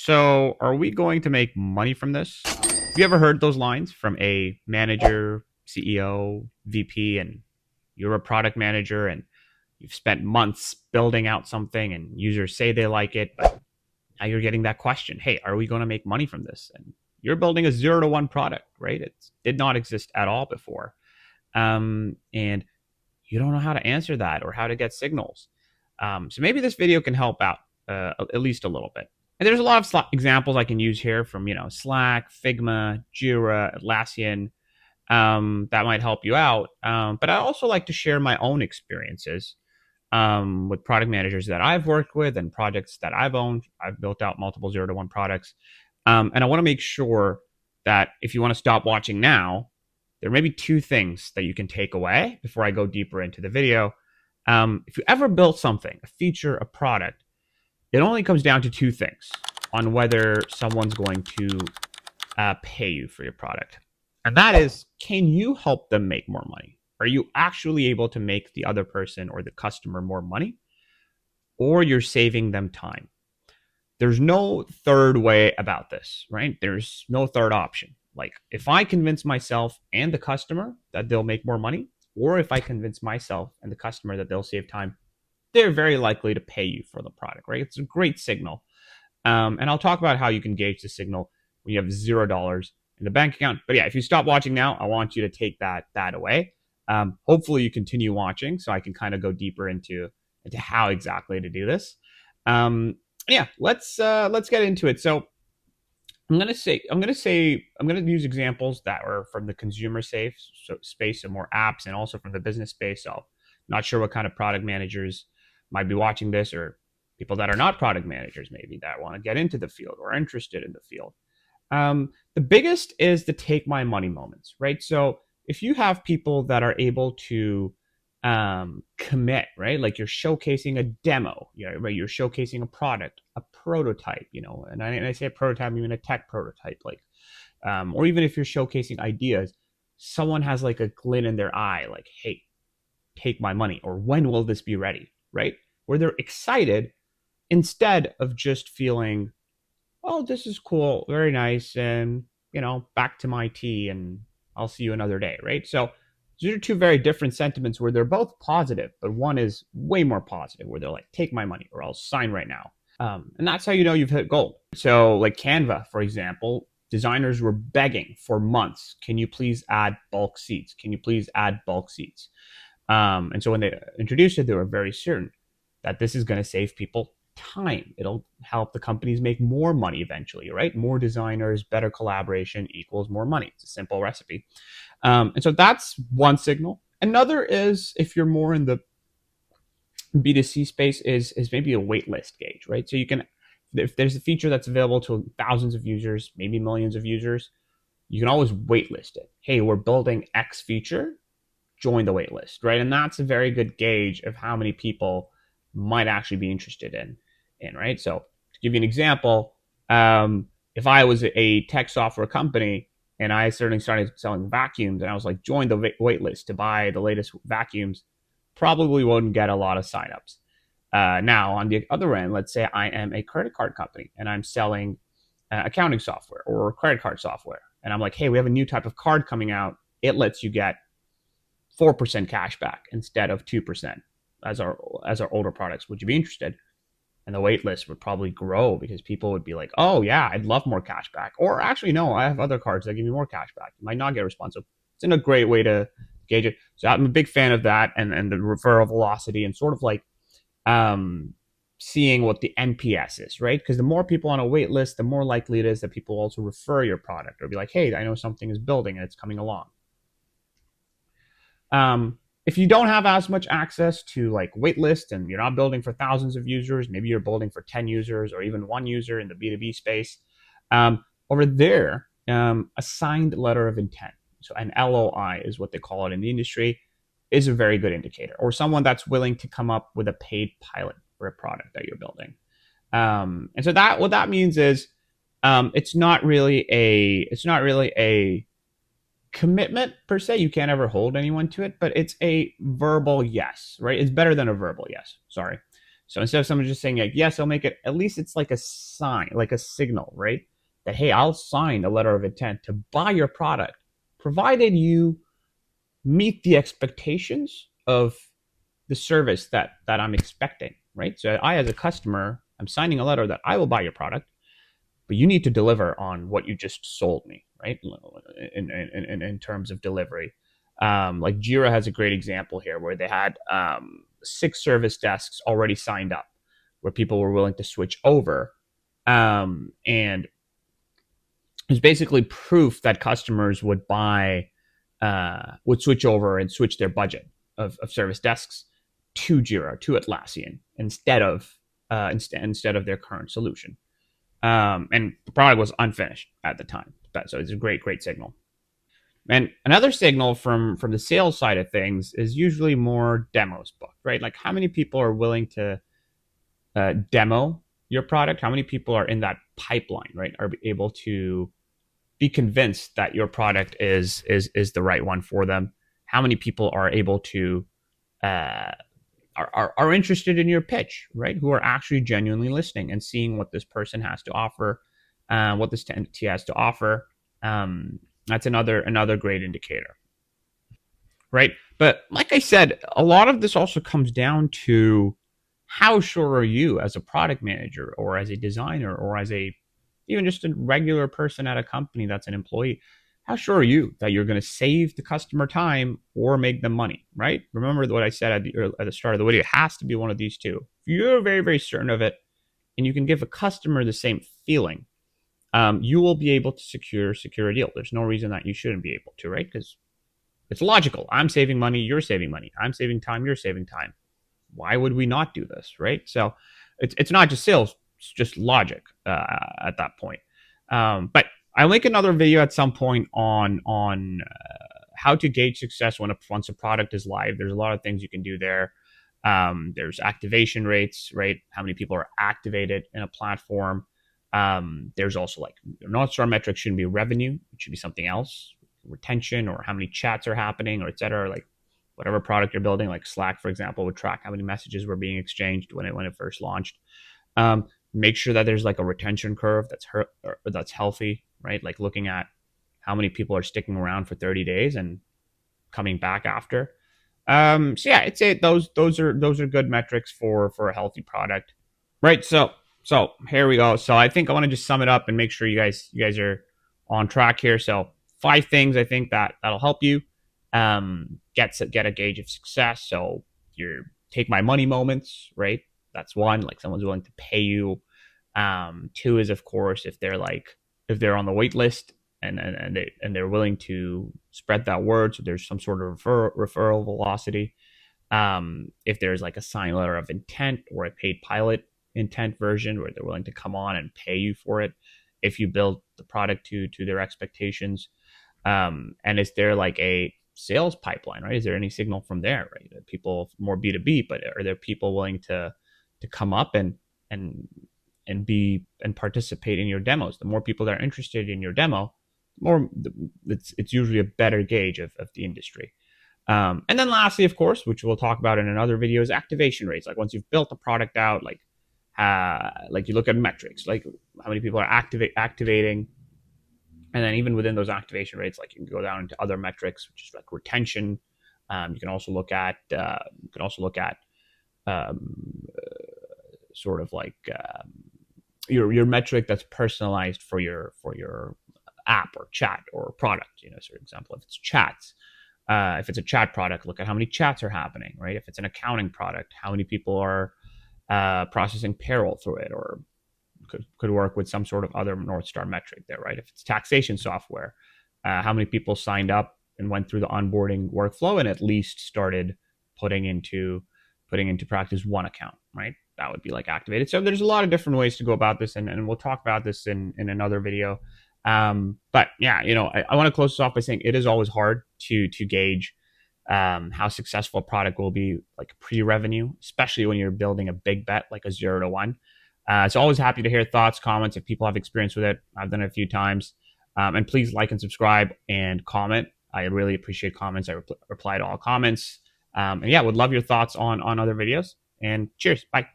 So, are we going to make money from this? Have you ever heard those lines from a manager, CEO, VP, and you're a product manager and you've spent months building out something and users say they like it, but now you're getting that question, hey, are we going to make money from this? And you're building a 0 to 1 product, right? It did not exist at all before. And you don't know how to answer that or how to get signals. So maybe this video can help out at least a little bit. And there's a lot of examples I can use here from, Slack, Figma, Jira, Atlassian, that might help you out. But I also like to share my own experiences with product managers that I've worked with and projects that I've owned. I've built out multiple 0 to 1 products. And I want to make sure that if you want to stop watching now, there may be two things that you can take away before I go deeper into the video. If you ever built something, a feature, a product, it only comes down to two things on whether someone's going to pay you for your product. And that is, can you help them make more money? Are you actually able to make the other person or the customer more money? Or you're saving them time? There's no third way about this, right? There's no third option. Like if I convince myself and the customer that they'll make more money, or if I convince myself and the customer that they'll save time, they're very likely to pay you for the product, right? It's a great signal. And I'll talk about how you can gauge the signal when you have $0 in the bank account. But yeah, if you stop watching now, I want you to take that away. Hopefully you continue watching so I can kind of go deeper into how exactly to do this. Yeah, let's get into it. So I'm gonna use examples that are from the consumer space, so more apps, and also from the business space. So not sure what kind of product managers might be watching this, or people that are not product managers maybe that want to get into the field or are interested in the field. The biggest is the take my money moments, right? So if you have people that are able to commit, right? Like you're showcasing a demo, right? You're showcasing a product, a prototype, and I say a prototype, even a tech prototype, like, or even if you're showcasing ideas, someone has like a glint in their eye, like, hey, take my money, or when will this be ready, right? Where they're excited instead of just feeling, oh, this is cool, very nice, and back to my tea, and I'll see you another day, right? So these are two very different sentiments where they're both positive, but one is way more positive, where they're like, take my money or I'll sign right now. And that's how you know you've hit gold. So like Canva, for example, designers were begging for months, can you please add bulk seats? Can you please add bulk seats? And so when they introduced it, they were very certain that this is going to save people time. It'll help the companies make more money eventually, right? More designers, better collaboration equals more money. It's a simple recipe. And so that's one signal. Another is, if you're more in the B2C space, is maybe a waitlist gauge, right? So you can, if there's a feature that's available to thousands of users, maybe millions of users, you can always waitlist it. Hey, we're building X feature, join the waitlist, right? And that's a very good gauge of how many people might actually be interested in, right? So to give you an example, if I was a tech software company and I certainly started selling vacuums and I was like, join the waitlist to buy the latest vacuums, probably wouldn't get a lot of signups. Now, on the other end, let's say I am a credit card company and I'm selling accounting software or credit card software. And I'm like, hey, we have a new type of card coming out. It lets you get 4% cash back instead of 2% as our older products. Would you be interested? And the wait list would probably grow because people would be like, oh yeah, I'd love more cash back. Or actually, no, I have other cards that give me more cash back. You might not get a response. So it's in a great way to gauge it. So I'm a big fan of that, and the referral velocity, and sort of like seeing what the NPS is, right? Because the more people on a wait list, the more likely it is that people also refer your product or be like, hey, I know something is building and it's coming along. If you don't have as much access to like waitlist and you're not building for thousands of users, maybe you're building for 10 users or even one user in the B2B space, over there, a signed letter of intent, so an LOI is what they call it in the industry, is a very good indicator, or someone that's willing to come up with a paid pilot for a product that you're building. And so that what that means is it's not really a commitment per se. You can't ever hold anyone to it, but it's a verbal yes, right? It's better than a verbal yes. Sorry. So instead of someone just saying like, yes, I'll make it, at least it's like a sign, like a signal, right? That, hey, I'll sign a letter of intent to buy your product, provided you meet the expectations of the service that I'm expecting, right? So I, as a customer, I'm signing a letter that I will buy your product, but you need to deliver on what you just sold me, right? In terms of delivery. Like Jira has a great example here where they had 6 service desks already signed up where people were willing to switch over. And it's basically proof that customers would would switch over and switch their budget of service desks to Jira, to Atlassian, instead of their current solution. And the product was unfinished at the time. So it's a great signal. And another signal from the sales side of things is usually more demos booked, right? Like how many people are willing to demo your product? How many people are in that pipeline, right? Are able to be convinced that your product is the right one for them? How many people are able to uh, are interested in your pitch, right? Who are actually genuinely listening and seeing what this person has to offer, what this entity has to offer. That's another great indicator, right? But like I said, a lot of this also comes down to how sure are you as a product manager or as a designer or as a even just a regular person at a company that's an employee. How sure are you that you're going to save the customer time or make them money, right? Remember what I said at the start of the video. It has to be one of these two. If you're very certain of it and you can give a customer the same feeling, you will be able to secure a deal. There's no reason that you shouldn't be able to, right? Because it's logical. I'm saving money, you're saving money. I'm saving time, you're saving time. Why would we not do this, right? So it's not just sales, it's just logic at that point. But I'll make another video at some point on how to gauge success once a product is live. There's a lot of things you can do there. There's activation rates, right? How many people are activated in a platform. There's also like North Star metrics shouldn't be revenue; it should be something else, retention or how many chats are happening, or et cetera. Like whatever product you're building, like Slack, for example, would track how many messages were being exchanged when it first launched. Make sure that there's like a retention curve that's healthy, right? Like looking at how many people are sticking around for 30 days and coming back after. So yeah, it's it. Those are good metrics for a healthy product, right? So here we go. So I think I want to just sum it up and make sure you guys are on track here. So 5 things I think that'll help you get a gauge of success. So your take my money moments, right? That's one. Like someone's willing to pay you. 2 is of course if they're on the wait list and they're willing to spread that word. So there's some sort of referral velocity. If there's like a signed letter of intent or a paid pilot intent version where they're willing to come on and pay you for it if you build the product to their expectations. And is there like a sales pipeline, right? Is there any signal from there, right? Are people more B2B, but are there people willing to come up and and participate in your demos? The more people that are interested in your demo, more it's usually a better gauge of the industry. And then lastly, of course, which we'll talk about in another video, is activation rates. Like once you've built the product out, like you look at metrics, like how many people are activating, and then even within those activation rates, like you can go down into other metrics, which is like retention. You can also look at um, sort of like your metric that's personalized for your app or chat or product. You know, so for example, if it's chats, if it's a chat product, look at how many chats are happening, right? If it's an accounting product, how many people are processing payroll through it, or could work with some sort of other North Star metric there, right? If it's taxation software, how many people signed up and went through the onboarding workflow and at least started putting into practice one account, right? That would be like activated. So there's a lot of different ways to go about this, and we'll talk about this in another video. But yeah, I want to close this off by saying it is always hard to gauge how successful a product will be like pre-revenue, especially when you're building a big bet like a 0 to 1. So always happy to hear thoughts, comments if people have experience with it. I've done it a few times. And please like and subscribe and comment. I really appreciate comments. I reply to all comments. And yeah, would love your thoughts on other videos. And cheers. Bye.